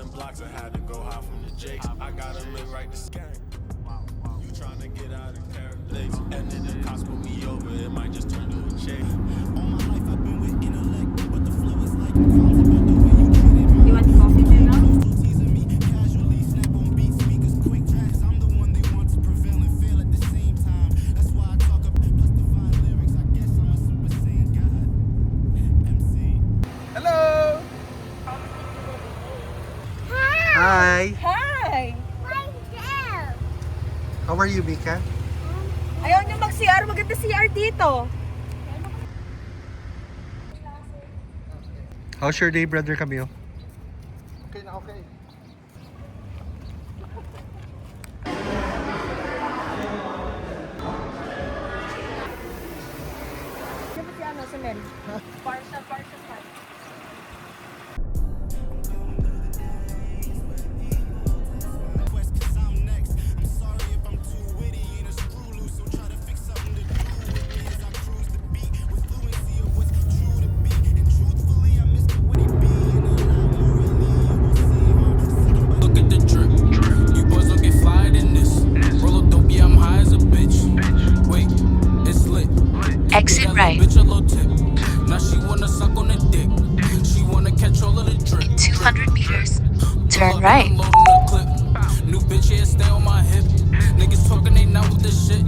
them blocks, I had to go hide from the Jakes. I gotta live right to scam. You trying to get out of character. And then the cops put me over, it might just turn to a chase. All my life I've been with intellect, but the flow is like You want coffee, Bella? teasing me casually, snap on beat speakers, quick tracks. I'm the one they want to prevail and fail at the same time. That's why I talk up plus divine lyrics. I guess I'm a super saiyan god. MC. Hello! Hi! Hi! How are you, Mika? Ayaw niyo mag-CR. Maganda CR dito. How's your day, Brother Camille? Okay na, okay. Sino si ano, si Mel? Parsha. Look at the drip. You boys don't get fired in this. Roll up dope, yeah, I'm high as a bitch. Wait, it's lit. Exit right. Bitch a little tip. Now she wanna suck on the dick. She wanna catch all of the drip. 200 meters. Turn Pull up, right. I'm loading the clip. New bitch, yeah, stay on my hip. Niggas talking, they not with this shit.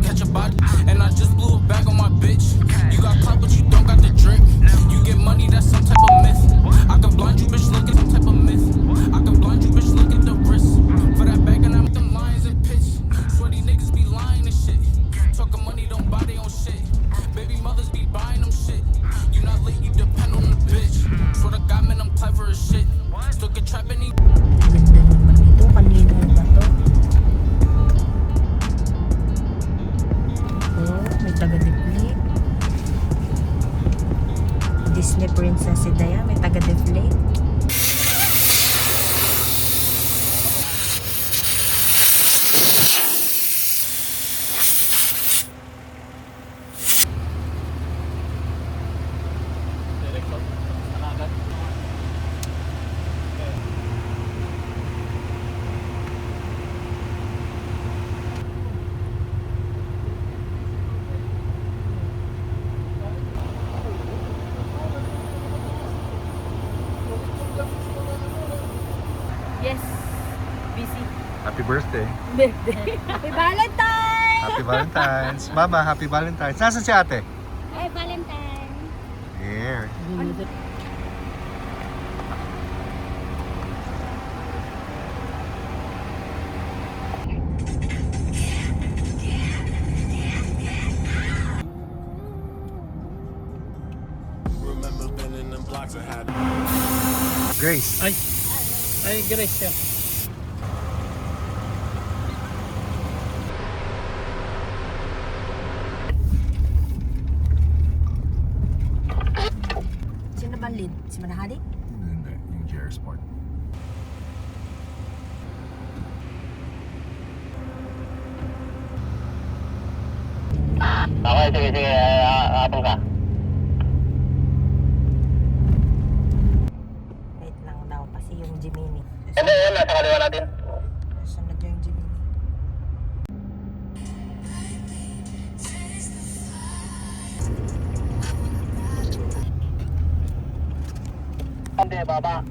Catch a body, and I just blew a bag on my bitch. You got clout, but you don't got the drip. You get money, that's some type of myth. I can blind you, bitch, look at some type of myth. I can blind you, bitch, look at the wrist. For that bag, and I'm with them lions and pitch. Sweaty niggas be lying and shit. Talking money, don't buy their own shit. Baby mothers be buying them shit. You not lit, you depend on the bitch. Swear to God, man, I'm clever as shit. Still get trapped in these. Ito, kanino ba to? Oh, may taga-deflate. Disney princess si Daya, may taga-deflate. Yes, busy. Happy birthday. Birthday. Happy Valentine! Happy Valentine's. Mama, happy Valentine's. Nasaan si ate? Hey, Valentine! Here. Remember bending them blocks, I had Grace. Ay, Grace yan. Sino ba lead? Si Manahali? Hindi, yung GR Sport. Okay, sige, habol ka. Wait lang daw kasi yung Jiminy. Hindi, yun, nasa kaliwa natin. Sunod yung Jiminy. Hindi, baba.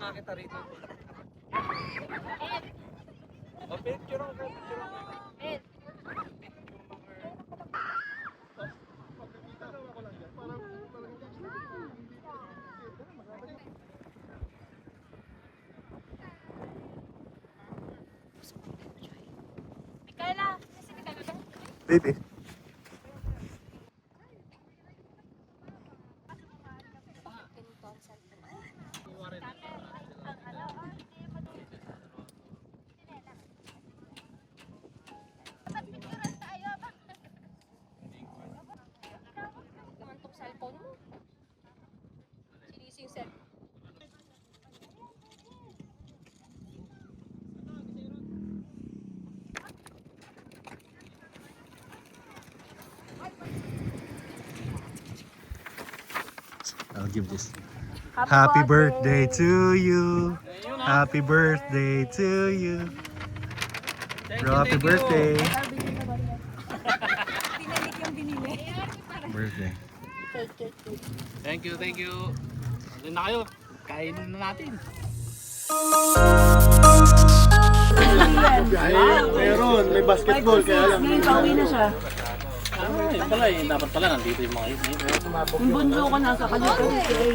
nga kita rito. Picture ako, picture ako. Baby. I'll give this. Happy birthday to you. Happy birthday to you. Bro, happy birthday. Birthday. Thank you, thank you. Ano na kayo? Kainin na natin. Meron, may basketball kaya lang. Pauwi na siya. Yun pala eh, dapat pala nandito yung mga yun. Yung bunso ko nasa kalimutan ni CA.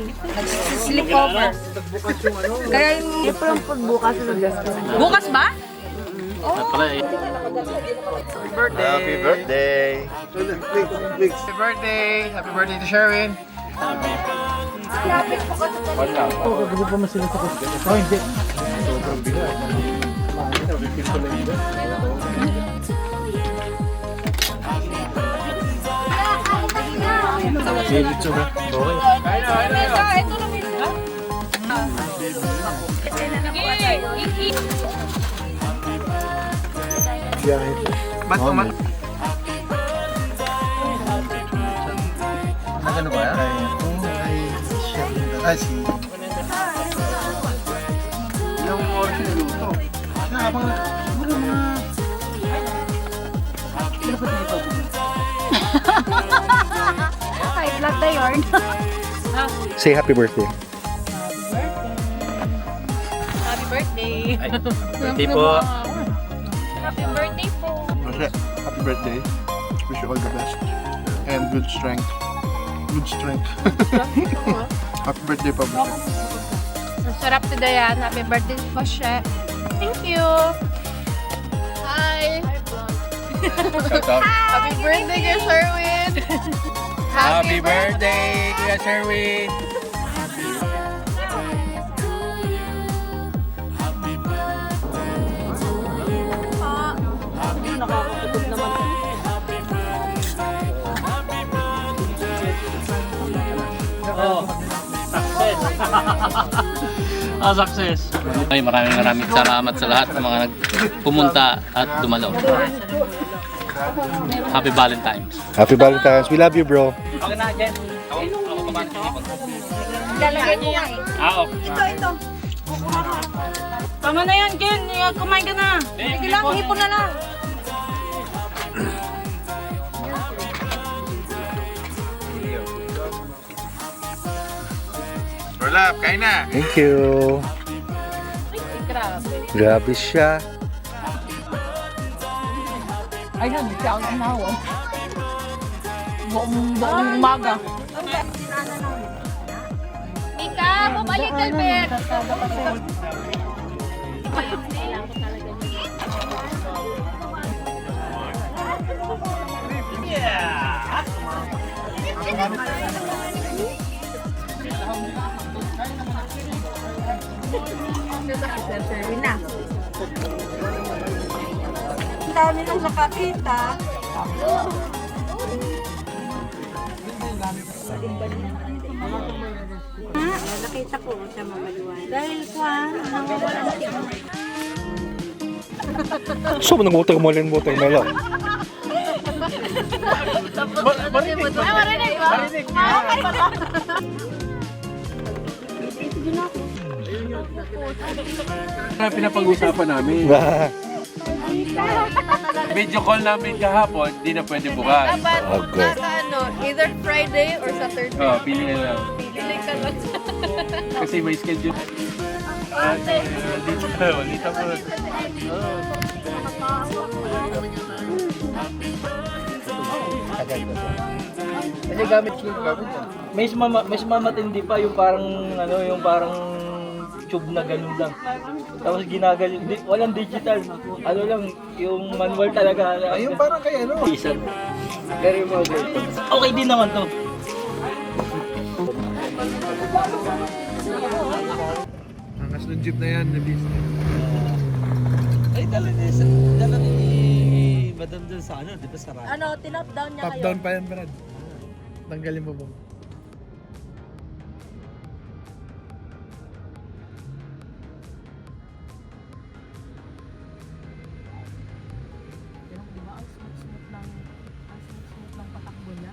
Sleep over. Kaya yung parang pagbukas sa gusto. Bukas ba? Dapat pala eh. Happy birthday. Happy birthday! Happy birthday to Sherwin! Gusto pa masila sa kusko. Oh, hindi. Sobrang bigat. Favorite soba. Okay. Ba't kumat? Ano ba yan? Ay, si... Yung oras na luto. Habang... Siguro mga... Hi, flat the yarn. Say happy birthday. Happy birthday. Birthday po! Happy birthday po. Jose, happy birthday. Wish you all the best. And good strength. Good strength. Happy birthday, Pablo. Sarap to Dayan. Happy birthday po siya. Thank you. Hi. Happy birthday, Kuya Sherwin. Happy birthday, Kuya Sherwin! Nakakakutob naman. Oh, success! Success! Ay, maraming salamat sa lahat ng mga nagpumunta at dumalo. Happy Valentine's! Happy Valentine's. We love you, bro. Okay na, Jen. Ako kumain. Lalagay ko nga eh. Okay. Ito. Tama na yan, Ken. Kumain ka na. Sige lang, hipon na lang. Rolap, kain na! Thank you. Grabe siya. Ay, hindi siya ang anawa. Buong umaga. Mika, babalik Albert. Na. Ang dami nang nakakita. Nakita ko sa mamaluan. Dahil kuwan, nawawalan siya. So, nangutang mo lang mutang melon. Marinig ba? Marinig ba? Pinapag-usapan namin. Video call namin kahapon, di na pwede bukas. Dapat Okay. nasa ano, either Friday or Saturday. Oh, pili na lang. Pili ka lang. Kasi may schedule. Walita po. Kasi gamit may mamatindi pa yung parang yung parang tube na ganun lang. Tapos walang digital. Lang, yung manual talaga. Ayun parang kay ano. Isan. Pero yung mga ganito. Okay din naman to. Angas ng jeep na yan, na business. Ay, dala ni Madam dyan sa di ba sarap? Ano, tinop down niya Top kayo. down pa yan, Brad. Tanggalin mo ba? Diba, ang smooth ng patakbo niya.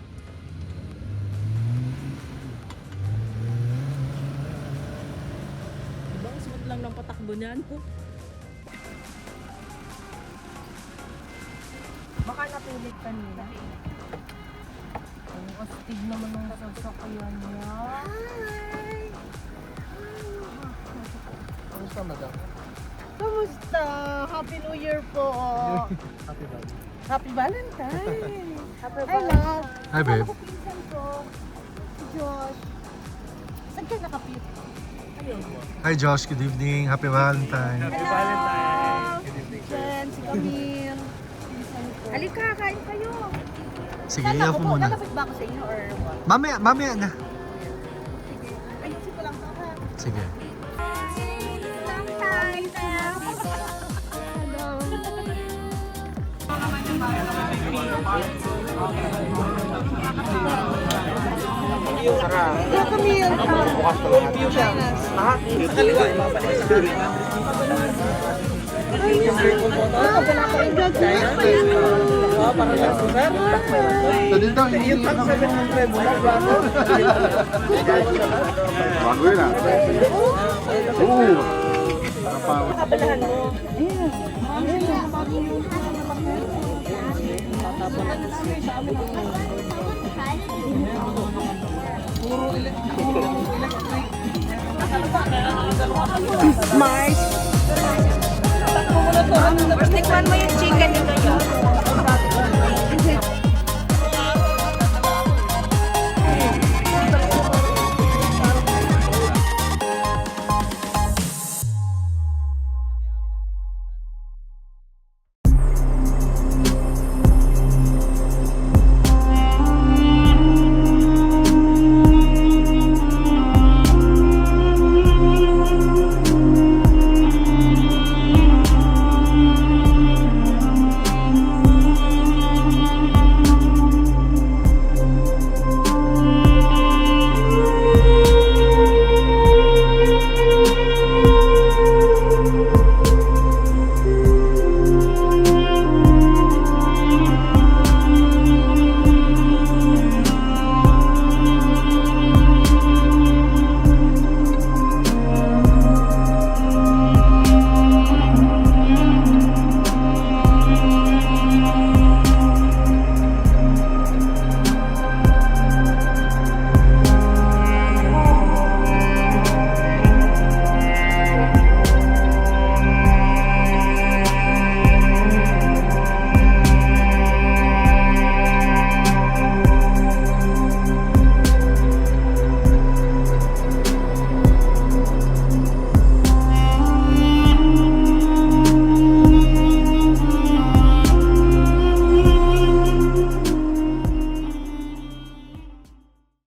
Diba, ang smooth lang ng patakbo niya, no? Baka napilit kanina. Ang astig naman ng sasakyan niya. Kamusta, madam? Kamusta? Happy New Year po! Happy Valentine's. Happy Valentine! Happy Valentine! Hi, babe. Ako pinsan ko, si Josh. Saan ka nakapit? Ayun. Hi, Josh. Good evening. Happy Valentine. Happy Valentine! Jen, si Camille. Halika, kain kayo. Sige, iyaw po muna. Lalapit ba ako sa inyo or what? Mamaya na. Ayusin ko lang ito ha. Sige. So, din daw, hindi yung pang 700 mo lang, bago. Bago yun ah. Oo. Nakapawad. Kabalahan mo. Smart. Tikman mo yung